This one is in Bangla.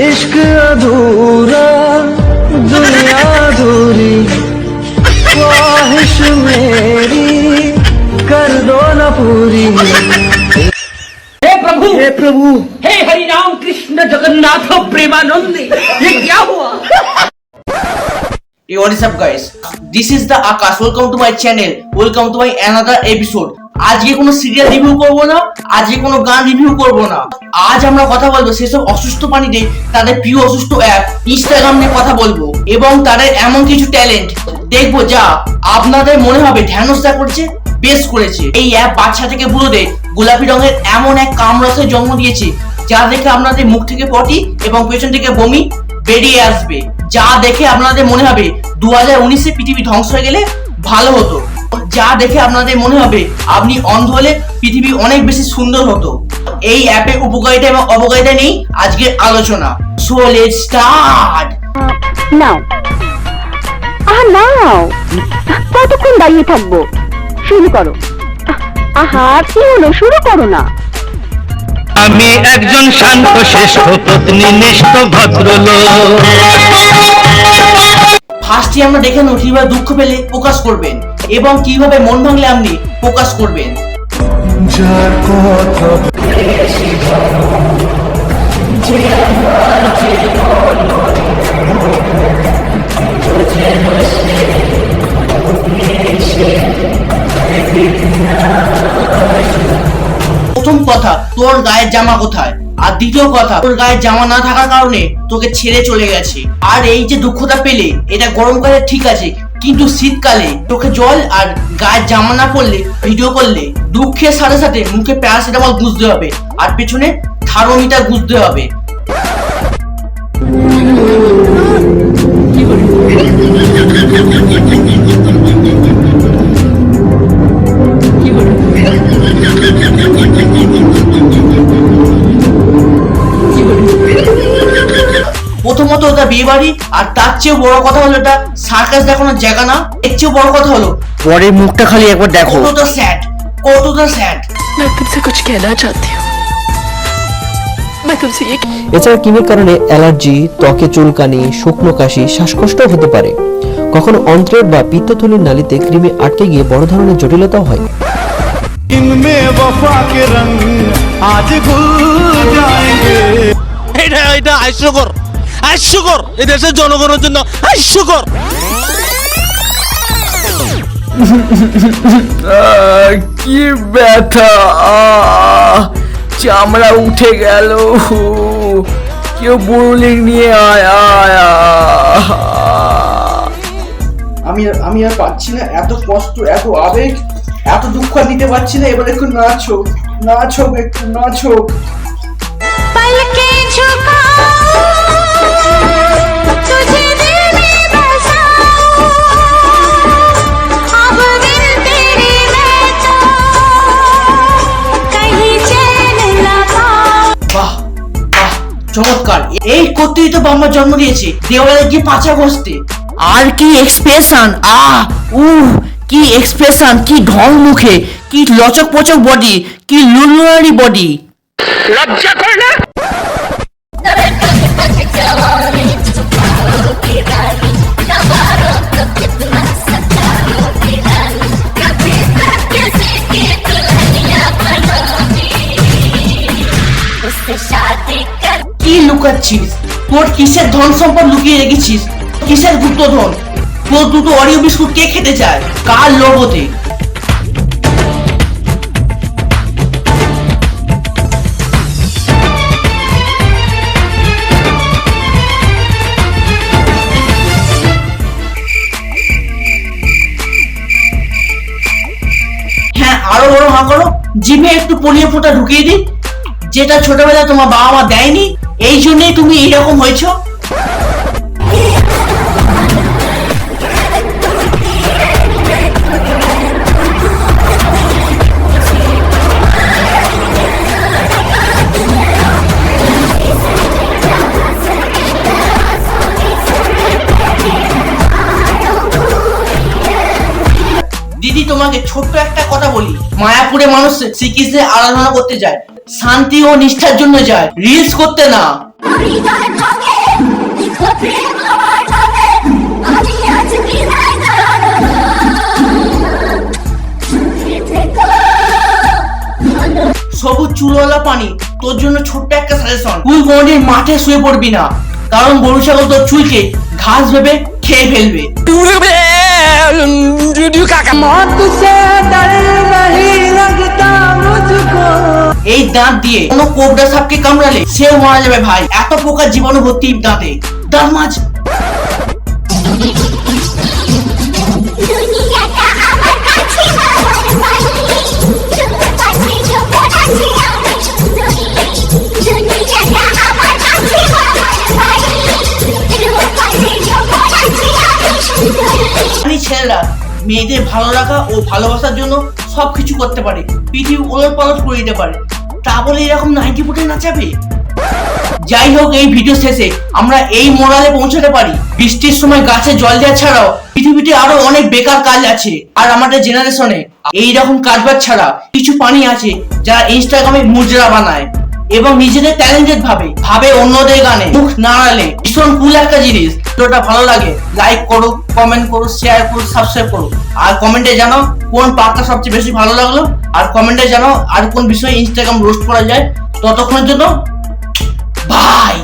इश्क अधूरा दुनिया अधूरी ख्वाहिश मेरी कर दो न पूरी। हे प्रभु, हे हरि राम कृष्ण जगन्नाथ प्रेमानंद, ये क्या हुआ? Hey, what is up guys? This is the Akash. Welcome to my channel. Welcome to my another episode. আজকে কোনো সিরিয়াল রিভিউ করব না, আজকে কোনো গান রিভিউ করব না। আজ আমরা কথা বলবো সেসব অসুস্থ প্রাণীদের তাদের প্রিয় অসুস্থ অ্যাপ ইনস্টাগ্রাম নিয়ে কথা বলবো এবং তাদের এমন কিছু ট্যালেন্ট দেখবো যা আপনাদের মনে হবে ধ্যানস্থা করছে, বেশ করেছে। এই অ্যাপ বাচ্চা থেকে বুড়োদের গোলাপি রঙের এমন এক কামরসের জন্ম দিয়েছে যা দেখে আপনাদের মুখ থেকে পটি এবং পেছন থেকে বমি বেরিয়ে আসবে, যা দেখে আপনাদের মনে হবে 2019-এ পৃথিবী ধ্বংস হয়ে গেলে ভালো হতো, যা দেখে আপনাদের মনে হবে আপনি অন্ধ হলে পৃথিবী অনেক বেশি সুন্দর হতো। এই অ্যাপের উপকারিতা এবং অপকারিতা নেই আজকের আলোচনা। So let's start now. Now, কতক্ষণ দাঁড়িয়ে থাকবো? শুরু করো। আহা, কি হলো? শুরু করো না। আমি একজন শান্ত শিষ্ট পত্নীনিষ্ঠ ভদ্রলোক। ফার্স্টে আমরা দেখে নেব কিভাবে দুঃখ পেলে প্রকাশ করবেন এবং কিভাবে মন ভাঙলে আপনি প্রকাশ করবেন। যার কথা প্রথম কথা, তোর গায়ের জামা কোথায়? আর দ্বিতীয় কথা, তোর গায়ের জামা না থাকার কারণে তোকে ছেড়ে চলে গেছে। আর এই যে দুঃখটা পেলে, এটা গরমকালে ঠিক আছে, কিন্তু শীতকালে চোখে জল আর গায়ের জামা না পরলে ভিডিও করলে দুঃখের সাথে সাথে মুখে প্যারাসিটামল গুঁজতে হবে আর পেছনে থার্মোমিটার গুঁজতে হবে। প্রথমত ওটা বিয়ে বাড়ি, আর তার চেয়ে বড় কথা হলো এটা সার্কাস দেখানোর জায়গা না। এর চেয়ে বড় কথা হলো পরের মুখটা খালি একবার দেখো, কতটা স্যাড, কতটা স্যাড। मैं तुमसे कुछ कहना चाहती हूँ। मैं तुमसे ये এছাড়া কিমের কারণে অ্যালার্জি, ত্বকে চুলকানি, শুকনো কাশি, শ্বাসকষ্টও হতে পারে। কখনো অন্ত্রের বা পিত্তথলির নালীতে কৃমি আটকে গিয়ে বড় ধরনের জটিলতাও হয়। इनमें वफा के रंग आज घुल जाएंगे। এটা হাস্যকর, হাস্যকর, এই দেশের জনগণের জন্য হাস্যকর। কি ব্যথা, চামড়া উঠে গেল, কেউ বুড়ুলিং নিয়ে আয় আয়। আমি আর পাচ্ছি না, এত কষ্ট, এত আবেগ, এত দুঃখ দিতে পারছি না। এবার একটু নাচো, নাচো, একটু নাচো। पलके झुकाओ, तुझे दिल में बसाओ, अब दिल तेरी मैं तो कहीं चैन न पाऊं। বাহ বাহ, চমৎকার। এই করতেই তো বাবা জন্ম দিয়েছে দেওয়ালে গিয়ে পাচা বসতে। আর কি এক্সপ্রেশন, কি এক্সপ্রেশন, কি ঢং মুখে, কি লচক পচক বডি, কি লুলুয়ারি বডি। লজ্জা করে না? কি লুকাচ্ছিস? তোর কিসের ধন সম্পদ লুকিয়ে রেখেছিস? কিসের গুপ্তধন? তোর দুটো অরিও বিস্কুট কে খেতে চায়? কার লোভতে? হ্যাঁ, আরো বড় হাঁ করো, জিভে একটু পোলিও ফোঁটা ঢুকিয়ে দিই, যেটা ছোটবেলায় তোমার বাবা মা দেয়নি, এই জন্যই তুমি এইরকম হয়েছো। দিদি, তোমাকে ছোট্ট একটা কথা বলি, মায়াপুরে মানুষ শ্রীকৃষ্ণের আরাধনা করতে যায়, শান্তি ও নিষ্ঠার জন্য যায়, রিলস করতে না। সবুজ চুলওয়ালা পানি, তোর জন্য ছোট্ট একটা সাজেশন, তুই কোনোদিন মাঠে শুয়ে পড়বি না, কারণ গরু ছাগল তোর চুলকে ঘাস ভেবে খেয়ে ফেলবে। এই দাঁত দিয়ে কোনো কোবরা সাপকে কামড়ালে সেও মারা যাবে ভাই, এত পোকার জীবাণু ভর্তি দাঁতে। দাঁত মাছ। ছেলেরা মেয়েদের ভালো লাগা ও ভালোবাসার জন্য সবকিছু করতে পারে, পৃথিবী ওলট পালট করে দিতে পারে, তা বলে এরকম 90 ফুটে নাচাবে? যাই হোক, এই ভিডিও শেষে আমরা এই মোরালে পৌঁছাতে পারি, বৃষ্টির সময় গাছে জল দেওয়া ছাড়াও পৃথিবীতে আরো অনেক বেকার কাজ আছে। আর আমাদের জেনারেশনে এইরকম কাজবাজ ছাড়া কিছু পানি আছে যারা ইনস্টাগ্রামে মুজরা বানায় এবং নিজেদের ট্যালেন্টেড ভাবে অন্যদের গানে মুখ নাড়ালে ভীষণ কুল একটা জিনিস। ভিডিওটা ভালো লাগে লাইক করো, কমেন্ট করো, শেয়ার করো, সাবস্ক্রাইব করো, আর কমেন্টে জানাও কোন পার্টটা সবচেয়ে বেশি ভালো লাগলো, আর কমেন্টে জানাও আর কোন বিষয়ে ইনস্টাগ্রাম রোস্ট করা যায়। ততক্ষণের জন্য বাই।